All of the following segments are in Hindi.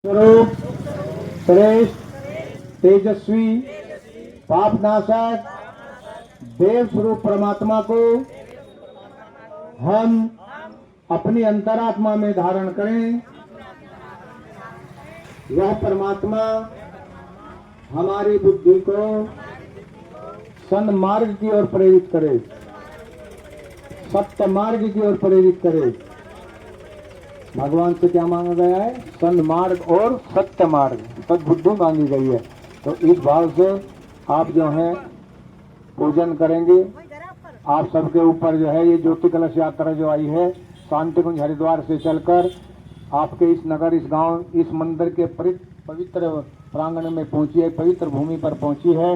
स्वरूप श्रेष्ठ तेजस्वी पापनाशक देव स्वरूप परमात्मा को हम अपनी अंतरात्मा में धारण करें। वह परमात्मा हमारी बुद्धि को सन्मार्ग की ओर प्रेरित करे, सत्य मार्ग की ओर प्रेरित करे। भगवान से क्या मांगा गया है? सन्मार्ग और सत्य मार्ग, सद्बुद्धि मांगी गई है। तो इस भाव से आप जो है पूजन करेंगे। आप सबके ऊपर जो है ये ज्योति कलश यात्रा जो आई है शांति कुंज हरिद्वार से चलकर आपके इस नगर, इस गांव, इस मंदिर के पवित्र प्रांगण में पहुंची है, पवित्र भूमि पर पहुंची है।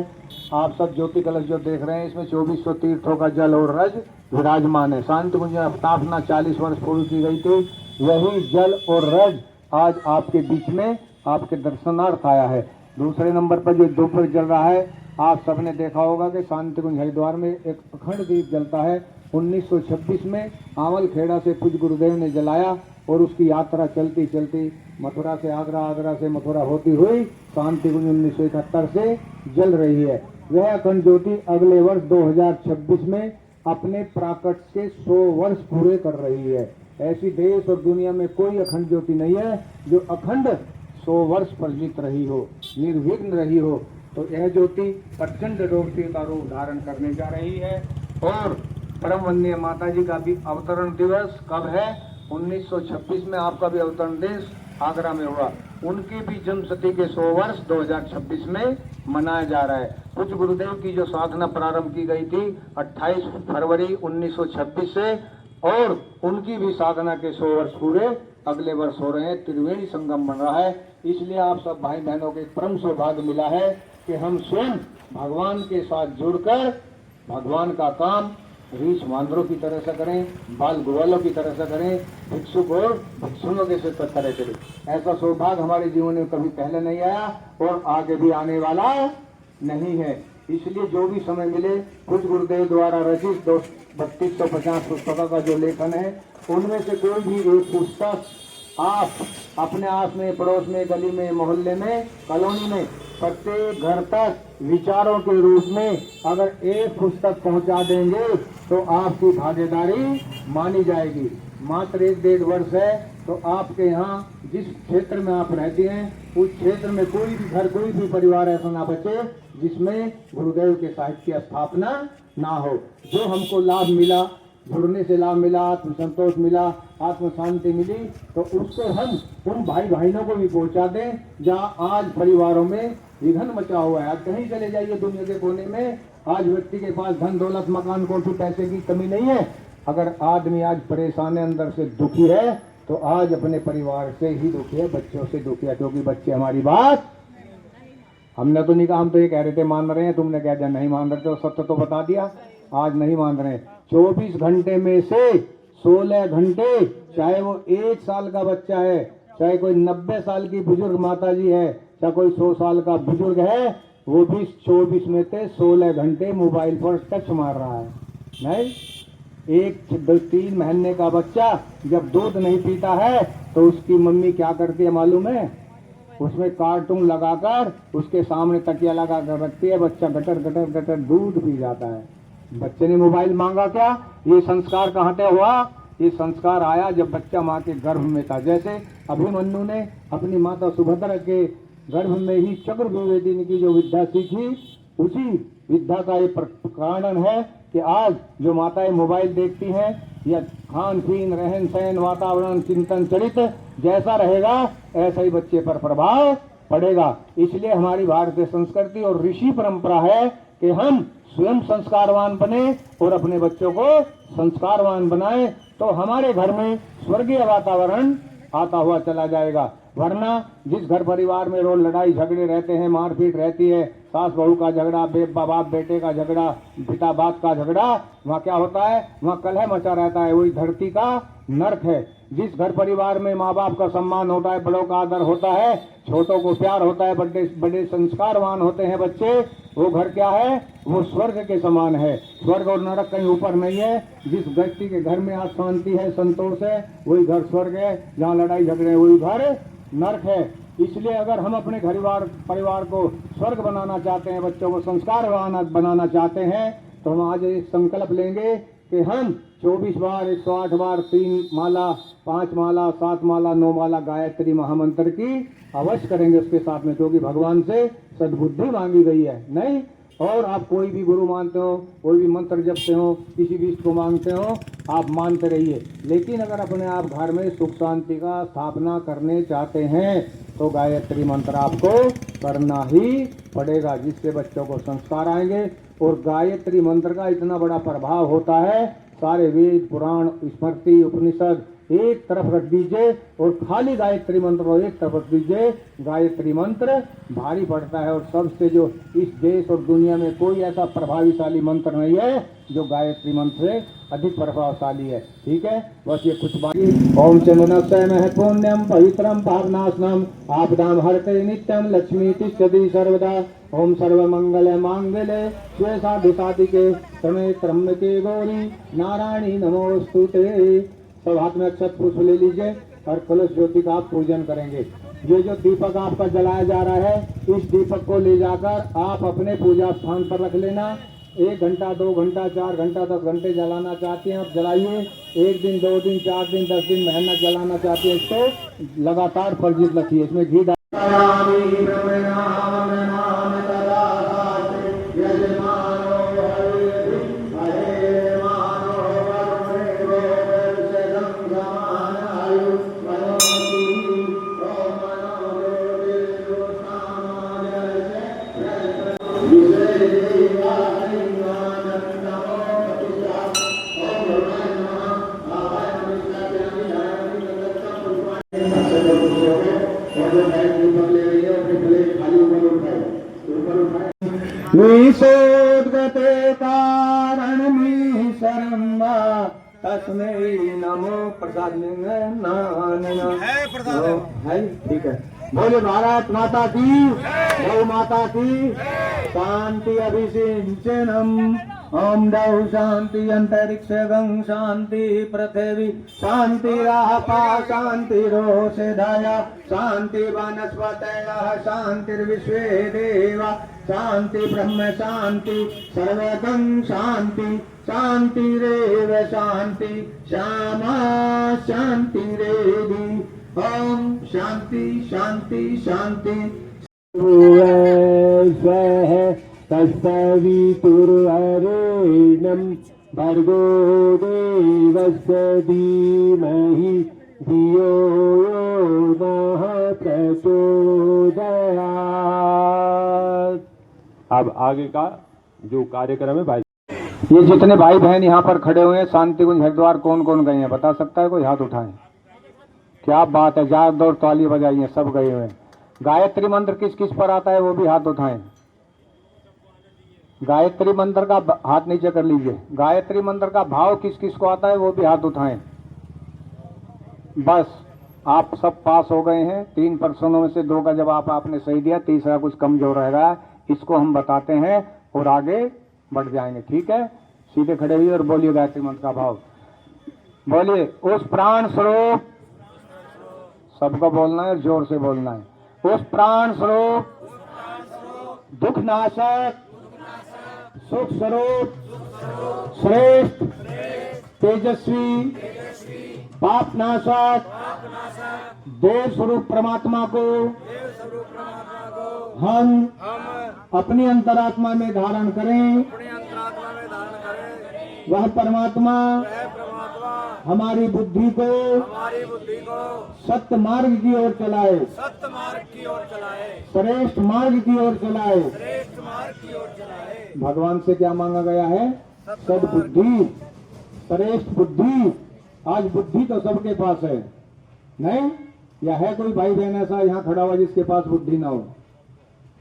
आप सब ज्योति कलश जो देख रहे हैं इसमें 2400 तीर्थों का जल और रज विराजमान है। शांति कुंज में स्थापना 40 वर्ष पूर्व की गई थी। वही जल और रज आज आपके बीच में आपके दर्शनार्थ आया है। दूसरे नंबर पर जो दोपहर चल रहा है, आप सबने देखा होगा कि शांति कुंज हरिद्वार में एक अखंड दीप जलता है। 1926 में आंवल खेड़ा से पूज्य गुरुदेव ने जलाया और उसकी यात्रा चलती चलती मथुरा से आगरा, आगरा से मथुरा होती हुई शांति कुंज 1971 से जल रही है। वह अखंड ज्योति अगले वर्ष 2026 में अपने प्राकट के 100 वर्ष पूरे कर रही है। ऐसी देश और दुनिया में कोई अखंड ज्योति नहीं है जो अखंड 100 वर्ष प्रज्वलित रही हो, निर्विघ्न रही हो। तो यह ज्योति प्रचंड रोशनी का रूप धारण करने जा रही है। और परम वंदनीय माता जी का भी अवतरण दिवस कब है? 1926 में आपका भी अवतरण दिवस आगरा में हुआ। उनकी भी जन्मशती के 100 वर्ष 2026 में मनाया जा रहा है। पूज्य गुरुदेव की जो साधना प्रारंभ की गई थी 28 फरवरी 1926 से, और उनकी भी साधना के 100 वर्ष पूरे अगले वर्ष हो रहे हैं। त्रिवेणी संगम बन रहा है। इसलिए आप सब भाई बहनों को एक परम सौभाग्य मिला है कि हम स्वयं भगवान के साथ जुड़कर भगवान का काम रीछ वानरों की तरह से करें, बाल ग्वालों की तरह से करें, भिक्षुक और भिक्षुणों के तरह करें। ऐसा सौभाग्य हमारे जीवन में कभी पहले नहीं आया और आगे भी आने वाला नहीं है। इसलिए जो भी समय मिले, कुछ गुरुदेव द्वारा रचित 3250 पुस्तकों का जो लेखन है उनमें से कोई भी एक पुस्तक आप अपने आस में, पड़ोस में, गली में, मोहल्ले में, कॉलोनी में, प्रत्येक घर तक विचारों के रूप में अगर एक पुस्तक पहुंचा देंगे तो आपकी भागीदारी मानी जाएगी। मात्र 1-1.5 वर्ष है तो आपके यहाँ जिस क्षेत्र में आप रहती हैं उस क्षेत्र में कोई भी घर, कोई भी परिवार ऐसा ना बचे जिसमें गुरुदेव के साहित्य की स्थापना ना हो। जो हमको लाभ मिला, जुड़ने से लाभ मिला, आत्म संतोष मिला, आत्म शांति मिली, तो उसको हम उन भाई बहनों को भी पहुंचा दें जहाँ आज परिवारों में विघन मचा हुआ है। आज कहीं चले जाइए दुनिया के कोने में, आज व्यक्ति के पास धन दौलत, मकान, कोठी, पैसे की कमी नहीं है। अगर आदमी आज परेशान है, अंदर से दुखी है, तो आज अपने परिवार से ही दुखी है, बच्चों से दुखी है। क्योंकि बच्चे हमारी बात, हमने तो नहीं कहा, हम तो ये कह रहे थे मान रहे हैं, तुमने कह दिया नहीं मान रहे थे, सत्य तो बता दिया, आज नहीं मान रहे हैं। 24 घंटे में से 16 घंटे, चाहे वो 1 साल का बच्चा है, चाहे कोई 90 साल की बुजुर्ग माता जी है, चाहे कोई 100 साल का बुजुर्ग है, वो भी 24 में से 16 घंटे मोबाइल पर टच मार रहा है। नहीं, 1-3 महीने का बच्चा जब दूध नहीं पीता है तो उसकी मम्मी क्या करती है मालूम है? उसमें कार्टून लगाकर उसके सामने तकिया लगा कर रखती है, बच्चा गटर गटर गटर दूध पी जाता है। बच्चे ने मोबाइल मांगा क्या? ये संस्कार कहाँ से हुआ? ये संस्कार आया जब बच्चा माँ के गर्भ में था। जैसे अभिमन्यु ने अपनी माता सुभद्रा के गर्भ में ही चक्रव्यूह की जो विद्या सीखी, उसी विद्या का ये कारण है कि आज जो माताएं मोबाइल देखती हैं या खान पीन, रहन सहन, वातावरण, चिंतन, चरित्र जैसा रहेगा ऐसा ही बच्चे पर प्रभाव पड़ेगा। इसलिए हमारी भारतीय संस्कृति और ऋषि परंपरा है कि हम स्वयं संस्कारवान बने और अपने बच्चों को संस्कारवान बनाएं, तो हमारे घर में स्वर्गीय वातावरण आता हुआ चला जाएगा। वरना जिस घर परिवार में रोज लड़ाई झगड़े रहते हैं, मारपीट रहती है, सास बहू का झगड़ा, बाप बेटे का झगड़ा, पिता बाप का झगड़ा, वहाँ क्या होता है? वहाँ कलह मचा रहता है। वही धरती का नर्क है। जिस घर परिवार में माँ बाप का सम्मान होता है, बड़ों का आदर होता है, छोटों को प्यार होता है, बड़े संस्कारवान होते हैं बच्चे, वो घर क्या है? वो स्वर्ग के समान है। स्वर्ग और नरक कहीं ऊपर नहीं है। जिस व्यक्ति के घर में आज शांति है, संतोष है, वही घर स्वर्ग है। जहाँ लड़ाई झगड़े वही घर नर्क है। इसलिए अगर हम अपने परिवार को स्वर्ग बनाना चाहते हैं, बच्चों को संस्कार बनाना चाहते हैं, तो हम आज एक संकल्प लेंगे कि हम 24 बार 108 बार 3 माला 5 माला 7 माला 9 माला गायत्री महामंत्र की अवश्य करेंगे उसके साथ में, क्योंकि भगवान से सद्बुद्धि मांगी गई है। नहीं, और आप कोई भी गुरु मानते हो, कोई भी मंत्र जपते हो, किसी भी इष्ट को मांगते हो, आप मानते रहिए। लेकिन अगर अपने आप घर में सुख शांति का स्थापना करने चाहते हैं तो गायत्री मंत्र आपको करना ही पड़ेगा, जिससे बच्चों को संस्कार आएंगे। और गायत्री मंत्र का इतना बड़ा प्रभाव होता है, सारे वेद पुराण स्मृति उपनिषद एक तरफ रख दीजिए और खाली गायत्री मंत्र को एक तरफ रख दीजिए। गायत्री मंत्र भारी पड़ता है, और सबसे जो इस देश और दुनिया में कोई ऐसा प्रभावशाली मंत्र नहीं है जो गायत्री मंत्र से अधिक प्रभावशाली है। ठीक है, बस ये कुछ बात। ओम चंदनस्य महपुण्यम पवित्रम पावनाशनम आपदाम हरते नित्यम लक्ष्मी तिष्ठति सर्वदा। ओम सर्वमंगल मांगल्ये शिवे साधिके शरण्ये त्र्यंबके गौरी नारायणी नमोस्तुते। सब हाथ में अक्षत पुष्प ले लीजिए और कलश ज्योति का आप पूजन करेंगे। ये जो दीपक आपका जलाया जा रहा है, इस दीपक को ले जाकर आप अपने पूजा स्थान पर रख लेना। 1 घंटा 2 घंटा 4 घंटा 10 घंटे जलाना चाहते हैं आप जलाइए। 1 दिन 2 दिन 4 दिन 10 दिन मेहनत जलाना चाहते हैं, इसको लगातार फर्जित रखिए। इसमें घी निषोदगते कारणमी शर्मा तस्मै नमो प्रसाद है। ठीक है, बोले भारत माता की, गौ माता की शांति अभिषेचनम। ओम दौ शांति अंतरिक्ष गं शांति पृथ्वी शांति रापा शांति रोषधाया शांति वनस्पतयः शांतिर्विश्वे देवा शांति ब्रह्म शांति सर्वगं शांति शांतिरेव शांति श्यामा शांतिरेधि। ओम शांति शांति शांति। तस्सवितुर्वरेण्यं भर्गो देवस्य धीमहि धियो यो नः प्रचोदयात्। अब आगे का जो कार्यक्रम है भाई, ये जितने भाई बहन यहाँ पर खड़े हुए हैं शांति कुंज हरिद्वार, कौन कौन गए हैं बता सकता है कोई? हाथ उठाएं। क्या बात है, जार दौड़ ताली बजाइए, सब गए हुए हैं। गायत्री मंत्र किस किस पर आता है वो भी हाथ उठाएं। गायत्री मंत्र का हाथ नीचे कर लीजिए। गायत्री मंत्र का भाव किस किस को आता है वो भी हाथ उठाएं। बस आप सब पास हो गए हैं। 3 प्रश्नों में से 2 का जवाब आपने सही दिया, तीसरा कुछ कमजोर रहेगा, इसको हम बताते हैं और आगे बढ़ जाएंगे। ठीक है, सीधे खड़े हुए और बोलिए गायत्री मंत्र का भाव। बोलिए, उस प्राण स्वरूप, सबको बोलना है, जोर से बोलना है। उस प्राण स्वरूप, दुख नाशक, सुख स्वरूप, श्रेष्ठ, तेजस्वी, पाप नाशक, देव स्वरूप परमात्मा को हम अपनी अंतरात्मा में धारण करें। वह परमात्मा हमारी बुद्धि को सत्य मार्ग की ओर चलाए, श्रेष्ठ मार्ग की ओर चलाए। भगवान से क्या मांगा गया है? सद्बुद्धि, श्रेष्ठ बुद्धि। आज बुद्धि तो सबके पास है, नहीं? या है कोई भाई बहन ऐसा यहाँ खड़ा हुआ जिसके पास बुद्धि ना हो?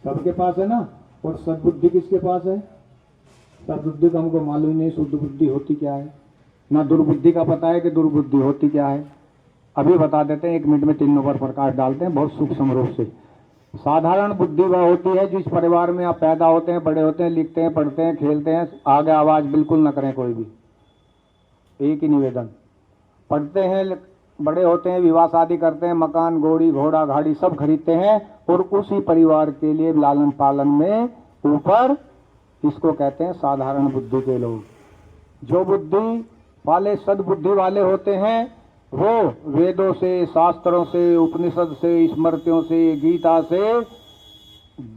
सबके पास है ना। और सद्बुद्धि किसके पास है? सद्बुद्धि का हमको मालूम नहीं शुद्ध बुद्धि होती क्या है, ना दुर्बुद्धि का पता है कि दुर्बुद्धि होती क्या है। अभी बता देते हैं, 1 मिनट में तीनों पर प्रकाश डालते हैं बहुत सूक्ष्म रूप से। साधारण बुद्धि वह होती है जिस परिवार में आप पैदा होते हैं, बड़े होते हैं, लिखते हैं, पढ़ते हैं, खेलते हैं, आगे आवाज बिल्कुल न करें कोई भी। एक ही निवेदन, पढ़ते हैं बड़े होते हैं, विवाह शादी करते हैं, मकान घोड़ी घोड़ा गाड़ी सब खरीदते हैं और उसी परिवार के लिए लालन पालन में ऊपर, इसको कहते हैं साधारण बुद्धि के लोग। जो बुद्धि वाले सद्बुद्धि वाले होते हैं वो वेदों से, शास्त्रों से, उपनिषद से, स्मृतियों से, गीता से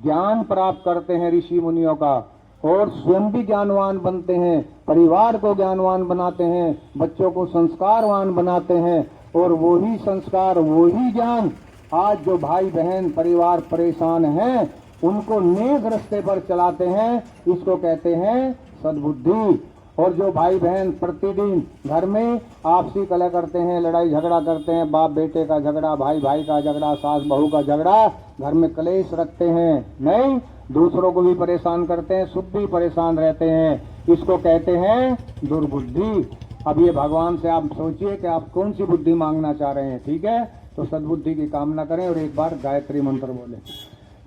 ज्ञान प्राप्त करते हैं ऋषि मुनियों का, और स्वयं भी ज्ञानवान बनते हैं, परिवार को ज्ञानवान बनाते हैं, बच्चों को संस्कारवान बनाते हैं, और वही संस्कार वही ज्ञान आज जो भाई बहन परिवार परेशान हैं उनको नेक रास्ते पर चलाते हैं। इसको कहते हैं सद्बुद्धि। और जो भाई बहन प्रतिदिन घर में आपसी कलह करते हैं, लड़ाई झगड़ा करते हैं, बाप बेटे का झगड़ा, भाई भाई का झगड़ा, सास बहू का झगड़ा, घर में कलेश रखते हैं, नहीं दूसरों को भी परेशान करते हैं, खुद भी परेशान रहते हैं, इसको कहते हैं दुर्बुद्धि। अब ये भगवान से आप सोचिए कि आप कौन सी बुद्धि मांगना चाह रहे हैं, ठीक है? तो सद्बुद्धि की कामना करें और एक बार गायत्री मंत्र बोले।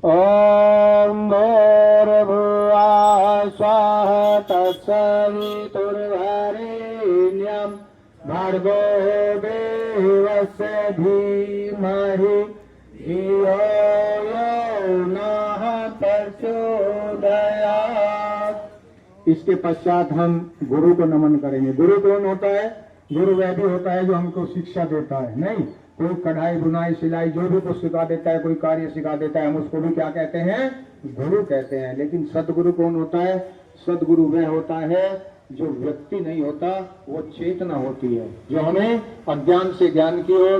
ओम भूर्भुवः स्वः तत्सवितुर्वरेण्यं भर्गो देवस्य धीमहि धियो यो नः प्रचोदयात्। इसके पश्चात हम गुरु को नमन करेंगे। गुरु कौन होता है? गुरु वह भी होता है जो हमको शिक्षा देता है, नहीं कोई कढ़ाई बुनाई सिलाई जो भी कुछ सिखा देता है, कोई कार्य सिखा देता है, हम उसको भी क्या कहते हैं? गुरु कहते हैं। लेकिन सदगुरु कौन होता है? सदगुरु वह होता है जो व्यक्ति नहीं होता, वो चेतना होती है, जो हमें अज्ञान से ज्ञान की ओर,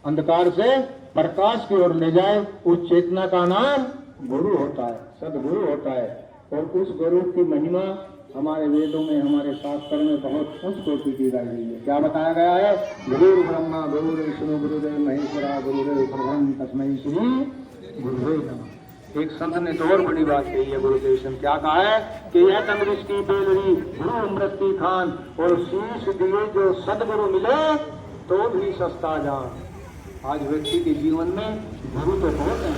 अंधकार से प्रकाश की ओर ले जाए। उस चेतना का नाम गुरु होता है, सदगुरु होता है। और उस गुरु की महिमा हमारे वेदों में, हमारे शास्त्र में बहुत उच्च कोटि की गई है। क्या बताया गया है? गुरु ब्रह्मा गुरु विष्णु गुरुदेव महेश्वरा गुरुदेव परब्रह्म तस्मै श्री गुरुदेव नमः। एक संत ने तो और बड़ी बात कही है गुरुदेव से, क्या कहा है कि यह तंगरिश की बेलरी गुरु अमृति खान, और शीश दिए जो सदगुरु मिले तो भी सस्ता जान। आज व्यक्ति के जीवन में गुरु तो बहुत है,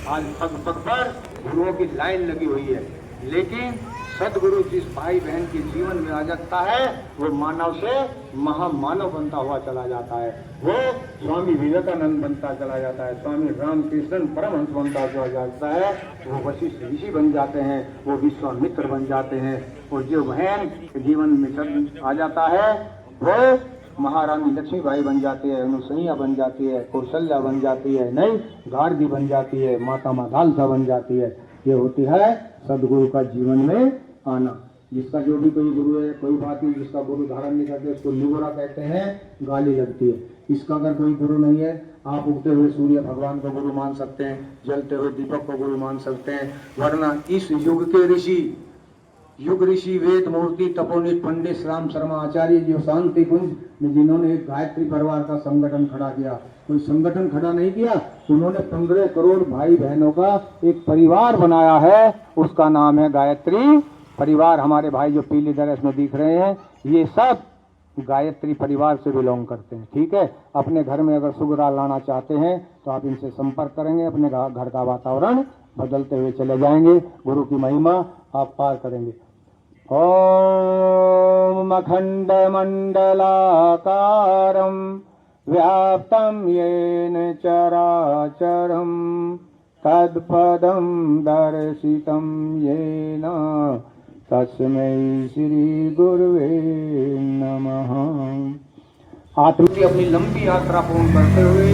आज पग पग पर गुरुओं की लाइन लगी हुई है, लेकिन सदगुरु जिस भाई बहन के जीवन में आ जाता है वो मानव से महामानव बनता हुआ चला जाता है। वो स्वामी विवेकानंद बनता चला जाता है, स्वामी रामकृष्ण परमहंस बनता चला जाता है, वो वशिष्ठ ऋषि बन जाते हैं, वो विश्वामित्र बन जाते हैं। और जो बहन के जीवन में सद आ जाता है वो महारानी लक्ष्मीबाई बन जाती है, अनुसैया बन जाती है, कौशल्या बन जाती है, नहीं गार्गी बन जाती है, माता माधालसा बन जाती है। ये होती है सदगुरु का जीवन में आना। जिसका जो भी कोई गुरु है, कोई बात नहीं, जिसका गुरु धारण नहीं करते उसको निगोरा कहते हैं, गाली लगती है। इसका अगर कोई गुरु नहीं है, आप उगते हुए सूर्य भगवान को गुरु मान सकते हैं, जलते हुए दीपक को गुरु मान सकते हैं, वरना इस युग के ऋषि, युग ऋषि, वेद मूर्ति, तपोनित पंडित राम शर्मा आचार्य जो शांति कुंज में जिन्होंने एक गायत्री परिवार का संगठन खड़ा किया, कोई संगठन खड़ा नहीं किया, उन्होंने 15 करोड़ भाई बहनों का एक परिवार बनाया है, उसका नाम है गायत्री परिवार। हमारे भाई जो पीली ड्रेस में दिख रहे हैं ये सब गायत्री परिवार से बिलोंग करते हैं, ठीक है? अपने घर में अगर सुगरा लाना चाहते हैं तो आप इनसे संपर्क करेंगे, अपने घर का वातावरण बदलते हुए चले जाएंगे, गुरु की महिमा आप पार करेंगे। ओम अखंड मंडलाकारं व्याप्तं येन चराचरं तत्पदं दर्शितं येन तस्मै श्री गुरुवे नमः। आत्मा की अपनी लंबी यात्रा पूर्ण करते हुए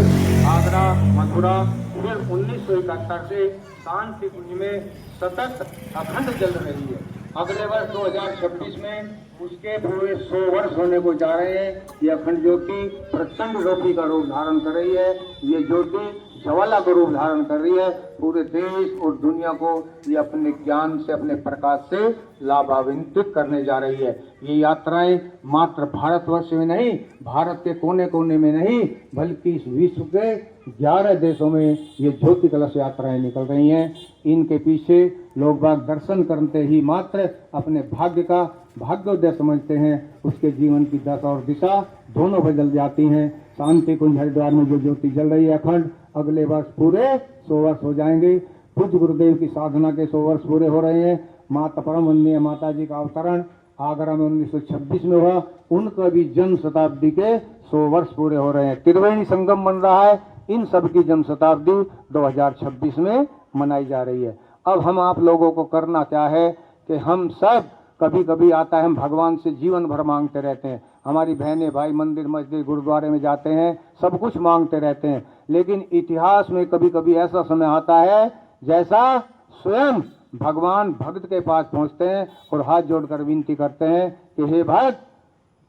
आगरा, मथुरा, फिर 1971 से शांति कुंज में सतत अखंड जल रही है। अगले वर्ष 2026 में उसके पूरे 100 वर्ष होने को जा रहे हैं। ये अखंड ज्योति प्रचंड ज्योति का रूप धारण कर रही है। ये ज्योति ज्वाला का रूप धारण कर रही है। पूरे देश और दुनिया को ये अपने ज्ञान से, अपने प्रकाश से लाभान्वित करने जा रही है। ये यात्राएं मात्र भारतवर्ष में नहीं, भारत के कोने कोने में नहीं, बल्कि इस विश्व के 11 देशों में ये ज्योति कलश यात्राएं निकल रही हैं। इनके पीछे लोग बाग दर्शन करते ही मात्र अपने भाग्य का भाग्योदय समझते हैं, उसके जीवन की दशा और दिशा दोनों बदल जाती हैं। शांति कुंज हरिद्वार में जो ज्योति जल रही है अखंड, अगले वर्ष पूरे 100 वर्ष हो जाएंगे। पूज्य गुरुदेव की साधना के 100 वर्ष पूरे हो रहे हैं। माता परम वंदनीय माता जी का अवतरण आगरा में 1926 में हुआ। उनका भी जन्म शताब्दी के 100 वर्ष पूरे हो रहे हैं। त्रिवेणी संगम बन रहा है, इन सब की जन्म शताब्दी 2026 में मनाई जा रही है। अब हम आप लोगों को करना क्या है कि हम सब, कभी कभी आता है हम भगवान से जीवन भर मांगते रहते हैं, हमारी बहनें भाई मंदिर मस्जिद गुरुद्वारे में जाते हैं, सब कुछ मांगते रहते हैं, लेकिन इतिहास में कभी कभी ऐसा समय आता है जैसा स्वयं भगवान भक्त के पास पहुंचते हैं और हाथ जोड़कर विनती करते हैं कि हे भक्त,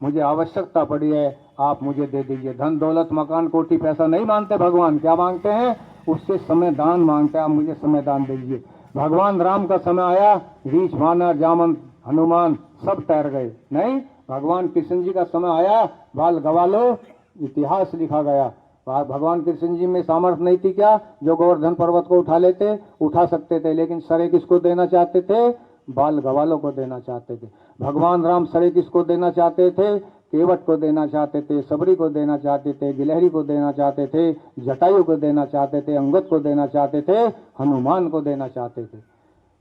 मुझे आवश्यकता पड़ी है, आप मुझे दे दीजिए। धन दौलत मकान कोठी पैसा नहीं मांगते भगवान, क्या मांगते हैं? उससे समय दान मांगते हैं, आप मुझे समय दान दीजिए। भगवान राम का समय आया, रीछ वानर जामन हनुमान सब तैर गए, नहीं। भगवान कृष्ण जी का समय आया, बाल गवालो, इतिहास लिखा गया। भगवान कृष्ण जी में सामर्थ्य नहीं थी क्या, जो गोवर्धन पर्वत को उठा सकते थे, लेकिन सरे किसको देना चाहते थे? बाल गवालों को देना चाहते थे। भगवान राम सरे किसको देना चाहते थे? केवट को देना चाहते थे, सबरी को देना चाहते थे, गिलहरी को देना चाहते थे, जटायु को देना चाहते थे, अंगद को देना चाहते थे, हनुमान को देना चाहते थे।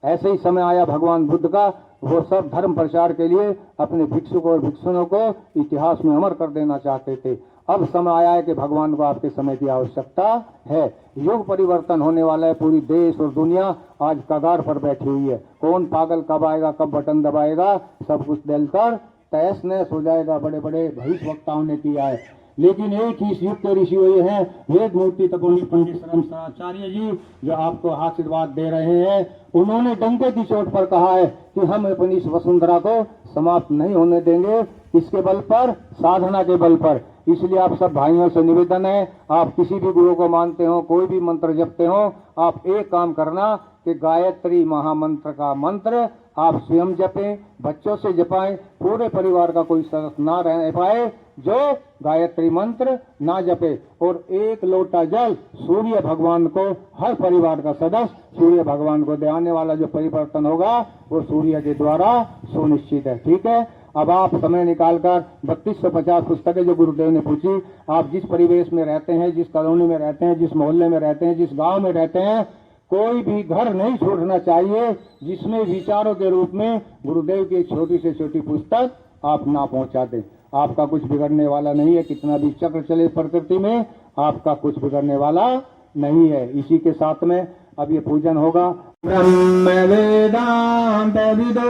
ऐसे ही समय आया भगवान बुद्ध का, वो सब धर्म प्रचार के लिए अपने भिक्षुक और भिक्षुणों को इतिहास में अमर कर देना चाहते थे। अब समय आया है कि भगवान को आपके समय की आवश्यकता है। युग परिवर्तन होने वाला है, पूरी देश और दुनिया आज कगार पर बैठी हुई है। कौन पागल कब आएगा, कब बटन दबाएगा, सब कुछ डलकर तहस नहस हो जाएगा। बड़े बड़े भविष्य वक्ताओं ने किया है, लेकिन एक ही इस युग के ऋषि हुए हैं, वेद मूर्ति तपोनी पंडित शरमसाचार्य जी, जो आपको आशीर्वाद दे रहे हैं। उन्होंने डंके की चोट पर कहा है कि हम अपनी इस वसुंधरा को समाप्त नहीं होने देंगे, इसके बल पर, साधना के बल पर। इसलिए आप सब भाइयों से निवेदन है, आप किसी भी गुरु को मानते हो, कोई भी मंत्र जपते हो, आप एक काम करना कि गायत्री महामंत्र का मंत्र आप स्वयं जपें, बच्चों से जपाएं, पूरे परिवार का कोई सदस्य ना रह पाए जो गायत्री मंत्र ना जपे। और 1 लोटा जल सूर्य भगवान को, हर परिवार का सदस्य सूर्य भगवान को दे। आने वाला जो परिवर्तन होगा वो सूर्य के द्वारा सुनिश्चित है, ठीक है। अब आप समय निकालकर 3250 पुस्तकें जो गुरुदेव ने पूछी, आप जिस परिवेश में रहते हैं, जिस कॉलोनी में रहते हैं, जिस मोहल्ले में रहते हैं, जिस गांव में रहते हैं, कोई भी घर नहीं छोड़ना चाहिए जिसमें विचारों के रूप में गुरुदेव की एक छोटी से छोटी पुस्तक आप ना पहुंचा दें। आपका कुछ बिगड़ने वाला नहीं है, कितना भी चक्र चले प्रकृति में, आपका कुछ बिगड़ने वाला नहीं है। इसी के साथ में अब ये पूजन होगा। ब्रह्म वेदांत विदो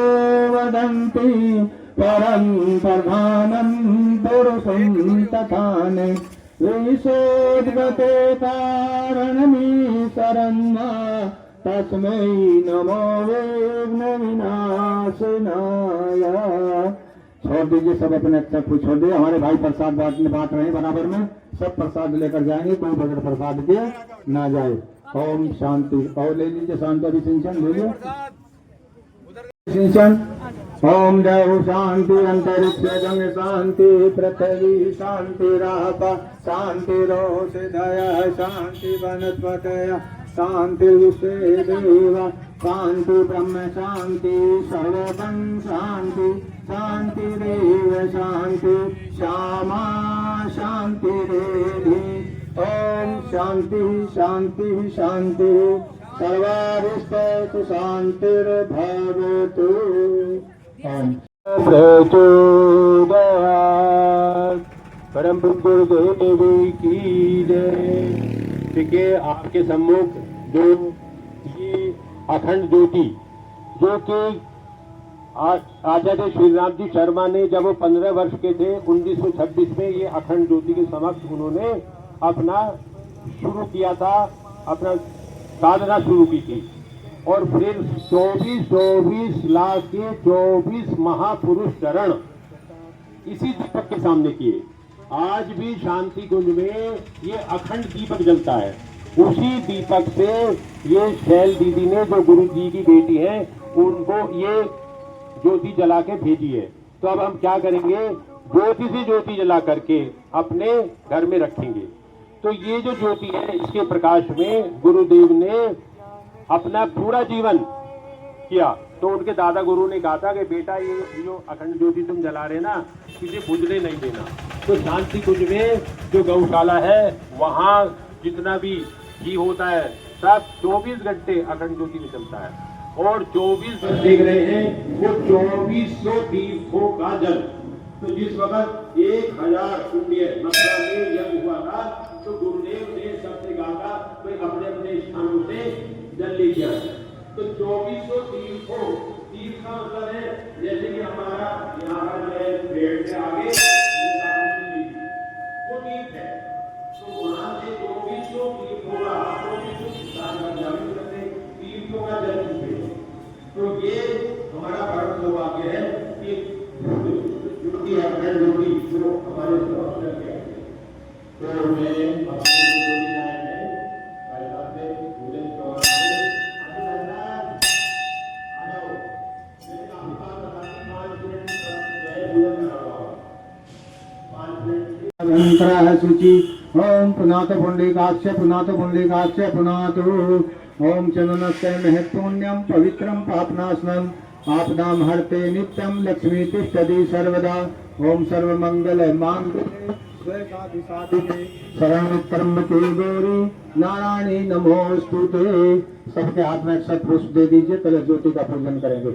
वदन्ति परं प्रधानं पुरुषं तथाने विशोद्गते कारणमीश्वरं तस्मै नमो विघ्न विनाशनाय। छोड़ दीजिए सब अपने तक को छोड़ दीजिए। हमारे भाई प्रसाद बांट रहे हैं बराबर में, सब प्रसाद लेकर जाएंगे, कोई बगैर प्रसाद के ना जाए। ओम शांति। और ले लीजिए शांति अभिसिंचन, ले लीजिए सिंचन। ओम देव शांति अंतरिक्ष जंग शांति पृथ्वी शांति रापा शांति रोष दया शांति वनस्पतय शांति विश्वेदेवा शांति ब्रह्म शांति सर्वं शांति शांति देव शांति श्यामा शांति देवी। ओम शांति शांति शांति सर्वारिष्टु शांतिर्भवतु। परम गुरुदेव की जय। ठीक है, आपके सम्मुख जो ये अखंड ज्योति, जो कि आचार्य श्री राम जी शर्मा ने जब वो 15 वर्ष के थे 1926 में ये अखंड ज्योति के समक्ष उन्होंने अपना शुरू किया था, अपना साधना शुरू की थी। और फिर 24 लाख के 24 महापुरुष चरण इसी दीपक के सामने किए। आज भी शांति कुंज में ये अखंड दीपक जलता है। उसी दीपक से ये शैल दीदी ने, जो गुरु जी की बेटी है, उनको ये ज्योति जला के भेजी है। तो अब हम क्या करेंगे, ज्योति से ज्योति जला करके अपने घर में रखेंगे। तो ये जो ज्योति है, इसके प्रकाश में गुरुदेव ने अपना पूरा जीवन किया। तो उनके दादा गुरु ने कहा था कि बेटा ये जो अखंड ज्योति तुम जला रहे ना, इसे बुझने नहीं देना। तो शांति कुंज में जो गौशाला है, वहाँ जितना भी घी होता है सब 24 घंटे अखंड ज्योति में चलता है। और 24 देख रहे हैं वो 2400 तीर्थों का जल तो जिस वक्त 1000 कुंडिय मथुरा में यज्ञ हुआ था, तो गुरुदेव ने सबसे कहा कोई अपने अपने स्थानों से जल लेके आए। तो 2400 तीर्थों, तीर्थ का मतलब है जैसे कि हमारा यहाँ का जो है पेड़ से आगे वो तीर्थ है, तो वहां से 2400 तीर्थों का जल चुके। तो ये हमारा भारत सौभाग्य है कि जो हमारे तो मैं शुचि ओम पुनाथ पुंडलीकाक्ष पुनाथ पुंडलीकाक्ष पुनाथ ओम चंदनस्य महत्पुण्यम पवित्रम पापनाशनम आपदाम हरते नित्यम लक्ष्मी तिष्ठति सर्वदा ओम सर्वमंगल मांगल्ये शरण त्र्यंबके गौरी नारायणी नमोस्तुते। सबके हाथ में अक्षत पुष्प दे दीजिए, कलश ज्योति का पूजन करेंगे।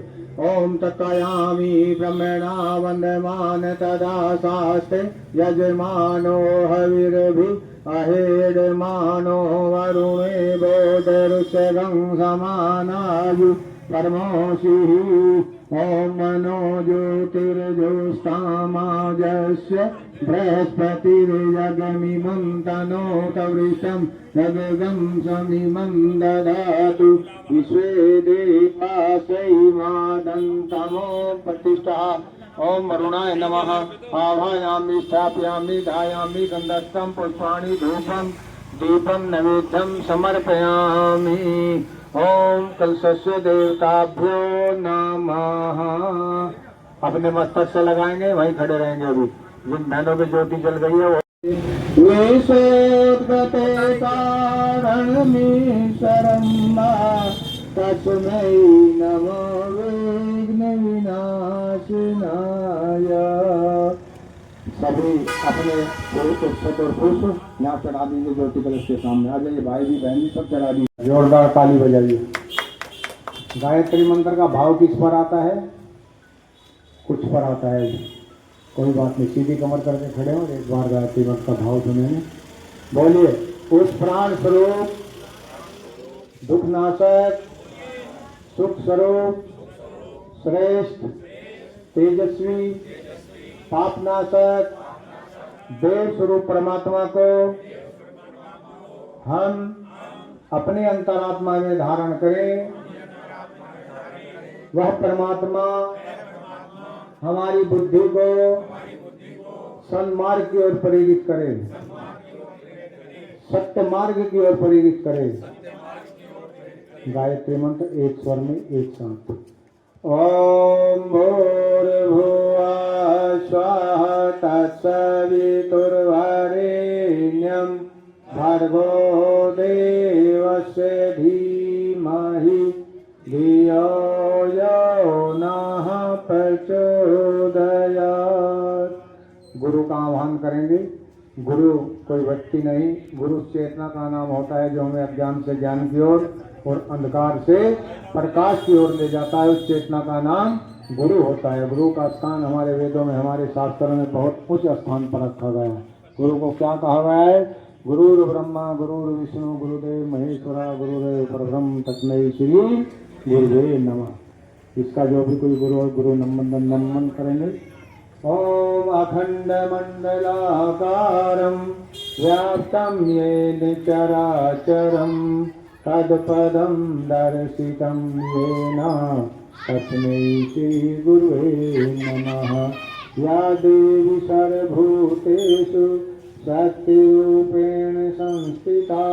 ओम तत्कायामि ब्रह्मणा वंदमान तदा शास्त्रे यजमानो हविर्भि अहेडमानो वरुणे बोधरुषगं समानायु परमोषि। ओम मनो ज्योतिर्ज्योत्स्तामाजस्य बृहस्पतिर्यगमिमं तनोत वृषं नगं समिमं ददातु विश्वे देवासैमादन्तमो प्रतिष्ठा। ओम वरुणाय नमः। आवाहयामि स्थापयामि धायामि गन्धस्थं पुष्पाणि धूपं दीपं नैवेद्यं समर्पयामि। ओम कलशस्य देवताभ्यो नमः। अपने मस्तक से लगाएंगे, वहीं खड़े रहेंगे। अभी जिन बहनों की ज्योति जल गई है वो तस्मै नमो विघ्न विनाशनाय। सभी अपने पुष्प और पुष्प यहाँ चढ़ा दीजिए ज्योति कलश के सामने। आ जाइए भाई भी बहन भी सब चढ़ा दीजिए। जोरदार ताली बजाइए। गायत्री मंत्र का भाव किस पर आता है? कुछ पर आता है। कोई बात नहीं, सीधी कमर करके खड़े हो, एक बार गायत्री मंत्र का भाव सुनेंगे। बोलिए। उस प्राण स्वरूप दुखनाशक सुख स्वरूप श्रेष्ठ तेजस्वी पापनाशक देव स्वरूप परमात्मा को हम अपने अंतरात्मा में धारण करें। वह परमात्मा हमारी बुद्धि को सन्मार्ग की ओर प्रेरित करे, सत्य मार्ग की ओर प्रेरित करे। गायत्री मंत्र एक स्वर में एक साथ। ओम भूर्भुवः स्वः तत्सवितुर्वरेण्यं भर्गो देवस्य धीमहि धियो यो नः प्रचोदयात्। गुरु का आह्वान करेंगे। गुरु कोई व्यक्ति नहीं, गुरु चेतना का नाम होता है जो हमें अज्ञान से ज्ञान की ओर और अंधकार से प्रकाश की ओर ले जाता है। उस चेतना का नाम गुरु होता है। गुरु का स्थान हमारे वेदों में, हमारे शास्त्रों में बहुत उच्च स्थान पर रखा गया है। गुरु को क्या कहा गया है? गुरुर् ब्रह्मा गुरुर्विष्णु गुरुदेव महेश्वरा गुरुदेव परब्रह्म तस्मै श्री गुरुवे नमः। इसका जो भी कोई गुरु और गुरु नमन करेंगे। ओम अखंड मंडलाकारं व्याप्तं येन चराचरं तत्पदं दर्शितं येन तस्मै श्री गुरुवे नमः। या देवी सर्वभूतेषु शक्तिरूपेण संस्थिता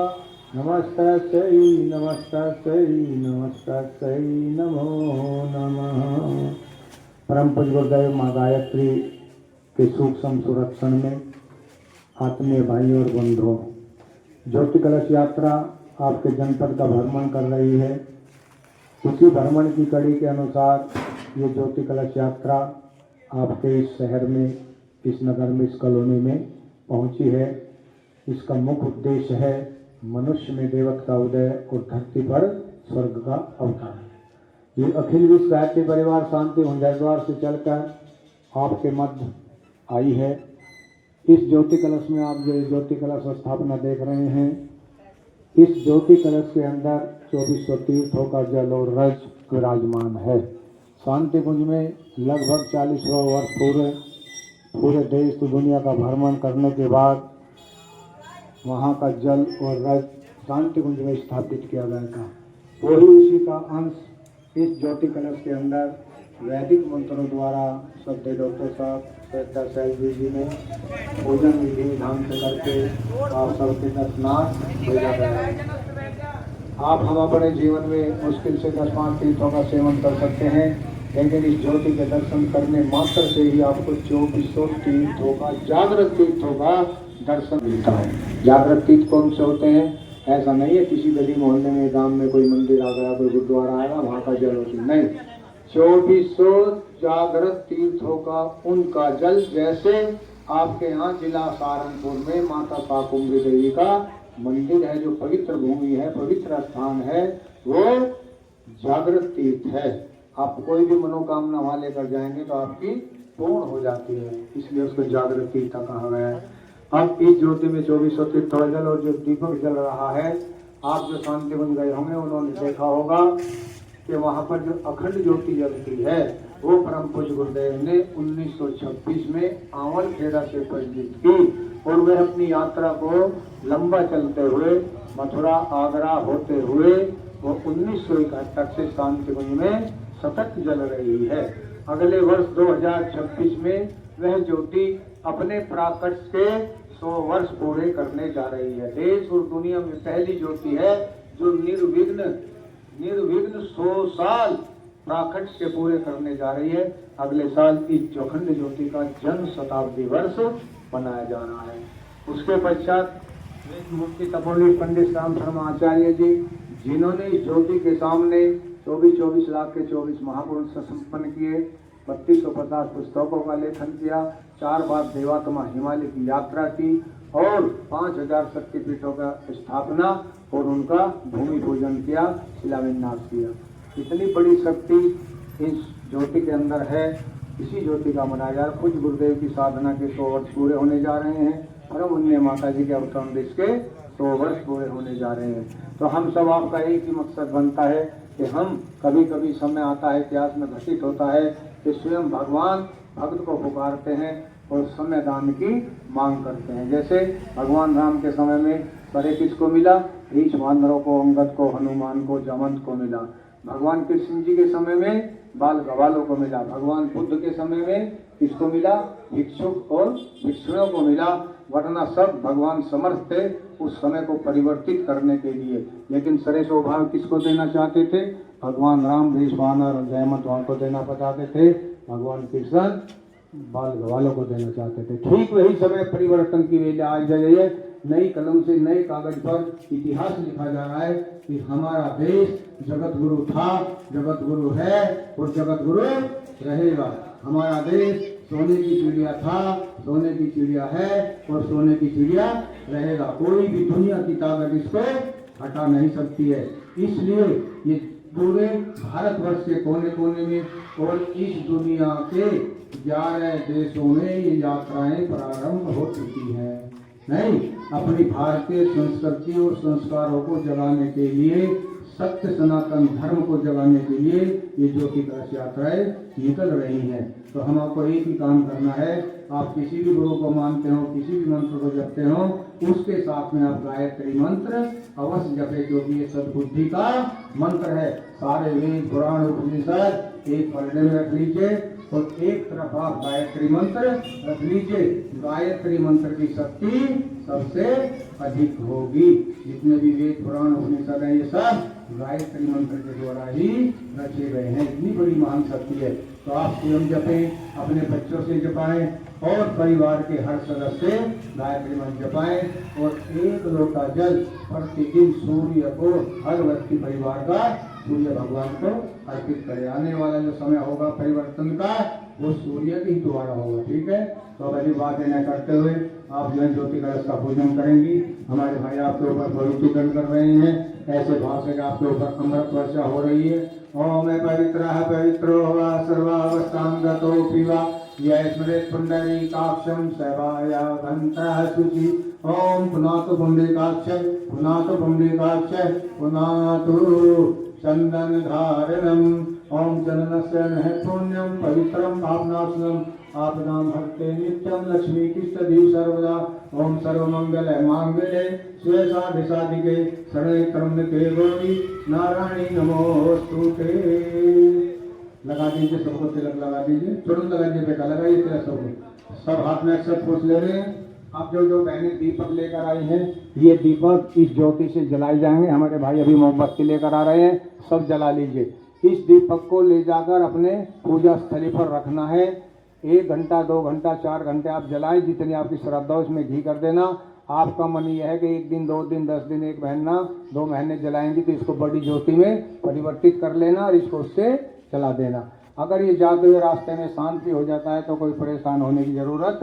नमस्तस्यै नमस्तस्यै नमस्तस्यै नमो नमः। परम पूज्य गुरुदेव माँ गायत्री के सूक्ष्म सुरक्षण में आत्मीय भाइयों और बंधुओं, ज्योति कलश यात्रा आपके जनपद का भ्रमण कर रही है। उसी भ्रमण की कड़ी के अनुसार ये ज्योति कलश यात्रा आपके इस शहर में, इस नगर में, इस कॉलोनी में पहुंची है। इसका मुख्य उद्देश्य है मनुष्य में देवत्व का उदय और धरती पर स्वर्ग का अवतार। ये अखिल विश्व गायत्री परिवार शांति हरिद्वार से चलकर आपके मध्य आई है। इस ज्योति कलश में आप जो ज्योति कलश स्थापना देख रहे हैं, इस ज्योति कलश के अंदर 2400 तीर्थों का जल और रज विराजमान है। शांति कुंज में लगभग 40 वर्ष पूरे देश तो दुनिया का भ्रमण करने के बाद वहाँ का जल और रज शांति कुंज में स्थापित किया गया था। वही उसी का अंश इस ज्योति कलश के अंदर वैदिक मंत्रों द्वारा श्रद्धेय डॉक्टर साहब श्रद्धा सैलवी जी ने पूजन विधि विधान से करके आप सबके स्नान भेजा गया है। आप हम अपने जीवन में मुश्किल से 10-5 तीर्थों का सेवन कर सकते हैं, लेकिन इस ज्योति के दर्शन करने मात्र से ही आपको 2400 तीर्थों का, जागृत तीर्थों का दर्शन मिलता है। जागृत तीर्थ कौन से होते हैं? ऐसा नहीं है किसी गली मोहल्ले में गांव में कोई मंदिर आ गया, कोई गुरुद्वारा आएगा, वहाँ का जल होती नहीं। 2400 जागृत तीर्थों का उनका जल, जैसे आपके यहाँ जिला सहारनपुर में माता शाकुंभरी देवी का मंदिर है, जो पवित्र भूमि है, पवित्र स्थान है, वो जागृत तीर्थ है। आप कोई भी मनोकामना वहाँ लेकर जाएंगे तो आपकी पूर्ण हो जाती है, इसलिए उसको जागृत तीर्थ कहा गया है। अब इस ज्योति में 2400 तीर्थ जल और जो दीपक जल रहा है, आप जो शांति कुंज गए होंगे उन्होंने देखा होगा कि वहाँ पर जो अखंड ज्योति जलती है वो परम पूज्य गुरुदेव ने 1926 में आंवल खेड़ा से प्रज्वलित की और वह अपनी यात्रा को लंबा चलते हुए मथुरा आगरा होते हुए वो 1971 से शांति कुंज में सतत जल रही है। अगले वर्ष 2026 में वह ज्योति अपने प्राकट्य के 100 वर्ष पूरे करने जा रही है। देश और दुनिया में पहली ज्योति है जो निर्विघ्न 100 साल प्राकट्य के पूरे करने जा रही है। अगले साल इस अखंड ज्योति का जन्म शताब्दी वर्ष मनाया जा रहा है। उसके पश्चात मुफ्ती तपोनी पंडित राम शर्मा आचार्य जी, जिन्होंने इस ज्योति के सामने 24 लाख के 24 महापुरुष संपन्न किए, 3250 पुस्तकों का लेखन किया, 4 बार देवात्मा हिमालय की यात्रा की और 5000 शक्तिपीठों का स्थापना और उनका भूमि पूजन किया, शिलान्यास किया। इतनी बड़ी शक्ति इस ज्योति के अंदर है। इसी ज्योति का मनाया जा रहा है। पूज्य गुरुदेव की साधना के 100 वर्ष पूरे होने जा रहे हैं। परम उन्नय माता जी के अवतरण दिवस के 100 वर्ष पूरे होने जा रहे हैं। तो हम सब आपका एक ही मकसद बनता है कि हम कभी कभी समय आता है, इतिहास में घटित होता है कि स्वयं भगवान भक्त को पुकारते हैं और समय दान की मांग करते हैं। जैसे भगवान राम के समय में बड़े किसको मिला? रीछ वानरों को, अंगद को, हनुमान को, जमंत को मिला। भगवान कृष्ण जी के समय में बाल गवालों को मिला। भगवान बुद्ध के समय में किसको मिला? भिक्षुक और भिक्षुओं को मिला। वरना सब भगवान समर्थ थे उस समय को परिवर्तित करने के लिए, लेकिन सरे स्वभाव किसको देना चाहते थे? भगवान राम रीछ वानर और जयमत वहां को देना चाहते थे, भगवान कृष्ण बाल गवालों को देना चाहते थे। ठीक वही समय परिवर्तन की वेला आज रही है। नई कलम से नए कागज पर इतिहास लिखा जा रहा है कि हमारा देश जगत गुरु था, जगत गुरु है और जगत गुरु रहेगा। हमारा देश सोने की चिड़िया था, सोने की चिड़िया है और सोने की चिड़िया रहेगा। कोई भी दुनिया की ताकत इसको हटा नहीं सकती है। इसलिए ये पूरे भारतवर्ष के कोने कोने में और इस दुनिया के 11 देशों में ये यात्राएं प्रारंभ हो चुकी हैं। नहीं, अपनी भारतीय संस्कृति और संस्कारों को जगाने के लिए, सत्य सनातन धर्म को जगाने के लिए ये ज्योति कलश यात्राएं निकल रही हैं। तो हम आपको एक ही काम करना है, आप किसी भी गुरु को मानते हो, किसी भी मंत्र को जपते हो, उसके साथ में आप गायत्री मंत्र अवश्य जपे, क्योंकि ये सद्बुद्धि का मंत्र है। सारे वेद पुराण उपनिषद एक पलड़े में रख लीजिए और एक तरफ आप गायत्री मंत्र रख लीजिए। गायत्री मंत्र की शक्ति सबसे अधिक होगी। जितने भी वेद पुराण उपनिषद हैं ये सब गायत्री मंत्र के द्वारा ही रचे गए हैं। इतनी बड़ी महान शक्ति है। तो आप स्वयं जपें, अपने बच्चों से जपाएं और परिवार के हर सदस्य गायत्री मंत्र जपाएं और 1 लोटा जल प्रतिदिन सूर्य को, हर व्यक्ति परिवार का सूर्य भगवान को अर्पित करें। आने वाला जो समय होगा परिवर्तन का, वो सूर्य के ही द्वारा होगा। ठीक है, तो अगली बातें न करते हुए आप जो है ज्योति कलश का पूजन करेंगी। हमारे भाई आपके ऊपर पवित्रीकरण कर रहे हैं, ऐसे भाव से आपके ऊपर अमृत वर्षा हो रही है। ओम पवित्र पवित्रो वा सर्वावस्थांगतो पिवा यह स्मृत पुंडरीकाक्षं सेवाया घंटा शुचि ओम पुनातु पुंडरीकाक्ष पुनातु पुंडरीकाक्ष पुनातु चंदन धारणम ओम चंदनस्य पुण्यम पवित्रम पापनाशनम आपदाम हरते नित्यम लक्ष्मी किष्टधि सर्वदा ओम सर्वमंगल मांगल्ये शिवे साधिके शरणे त्र्यंबके गौरी नारायणी नमोस्तुते। लगा दीजिए सबको तिलक लगा दीजिए, तुरंत लगा दीजिए बेटा, लगाइए तिलक सबको। सब हाथ में अक्षत पूछ ले रहे हैं। आप जो बहनें दीपक लेकर आई हैं, ये दीपक इस ज्योति से जलाए जाएंगे। हमारे भाई अभी मोमबत्ती लेकर आ रहे हैं, सब जला लीजिए। इस दीपक को ले जाकर अपने पूजा स्थली पर रखना है। 1 घंटा 2 घंटा 4 घंटे आप जलाएं, जितनी आपकी श्रद्धा हो उसमें घी कर देना। आपका मन यह है कि 1 दिन 2 दिन 10 दिन एक महीना 2 महीने जलाएंगे तो इसको बड़ी ज्योति में परिवर्तित कर लेना और इसको उससे जला देना। अगर ये जाते हुए रास्ते में शांति हो जाता है तो कोई परेशान होने की जरूरत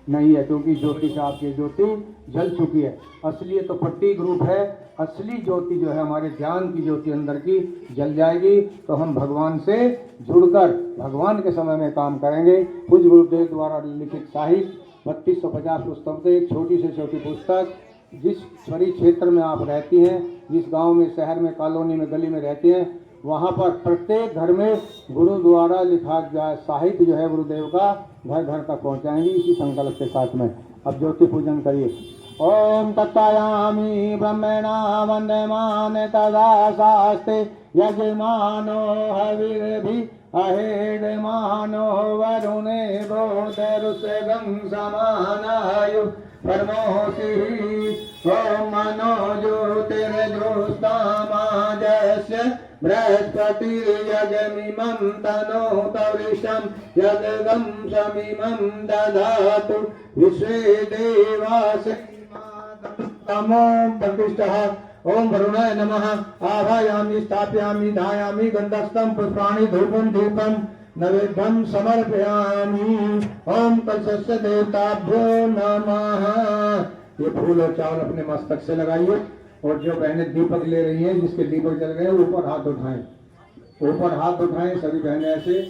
नहीं है, क्योंकि ज्योति से आपकी ज्योति जल चुकी है। असली तो प्रतीक रूप है, असली ज्योति जो है हमारे ध्यान की ज्योति अंदर की जल जाएगी तो हम भगवान से जुड़कर भगवान के समय में काम करेंगे। पूज्य गुरुदेव द्वारा लिखित साहित्य 3250 पुस्तक से एक छोटी से छोटी पुस्तक, जिस परिक्षेत्र में आप रहती हैं, जिस गांव में, शहर में, कॉलोनी में, गली में रहती हैं, वहाँ पर प्रत्येक घर में गुरु द्वारा लिखा गया साहित्य जो है गुरुदेव का घर घर तक पहुँचाएंगे इसी संकल्प के साथ में। अब ज्योति पूजन करिए। ओम तत्तायामि ब्रह्मणा वंदमान तदा शास्ते यजमानो हविर्भि अहेडमानो वरुणे बोधरुषगं समानायु परमोषि ओम मनो ज्योतिर्ज्योत्स्नामाजस्य बृहस्पतिर्यजमिमं तनोतवृषं यदगं शमिमं दधातु विश्वे देवास्य नमो प्रतिष्ठः। ओम वरुणाय नमः। आवाहयामि स्थापयामि धायामि गंधस्थं पुष्पाणि धूपं दीपं नैवेद्यं समर्पयामि। ओम कलशस्य देवताभ्यो नमः। ये फूल और चावल अपने मस्तक से लगाइए और जो बहनें दीपक ले रही हैं, जिसके दीपक जल गए ऊपर हाथ उठाएं, ऊपर हाथ उठाएं सभी बहनें ऐसे।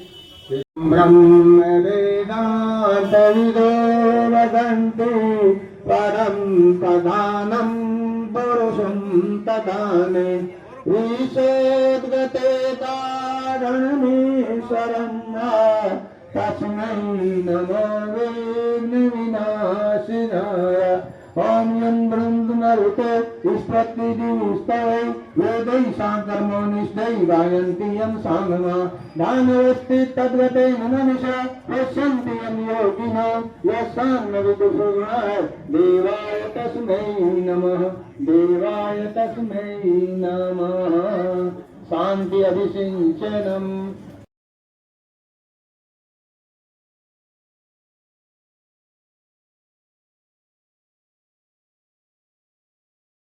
ब्रह्म वेदांत विदो वदन्ति परम प्रधानम पुरुषं तदाने ईशोद्गते कारणमीश्वरं तस्मै नमो विघ्न विनाशिनाय। ओम यं ब्रह्मरुते स्पत्तिदिस्तै वेदै साकर्मो निष्ठै गायन्ति यं साङ्गमा दानवस्ति तद्गतेन नमिषा पश्यन्ति यं योगिनो यस्सान्न विदुषुगुणाय देवाय तस्मै नमः देवाय तस्मै नमः। शान्ति अभिषिञ्चनम्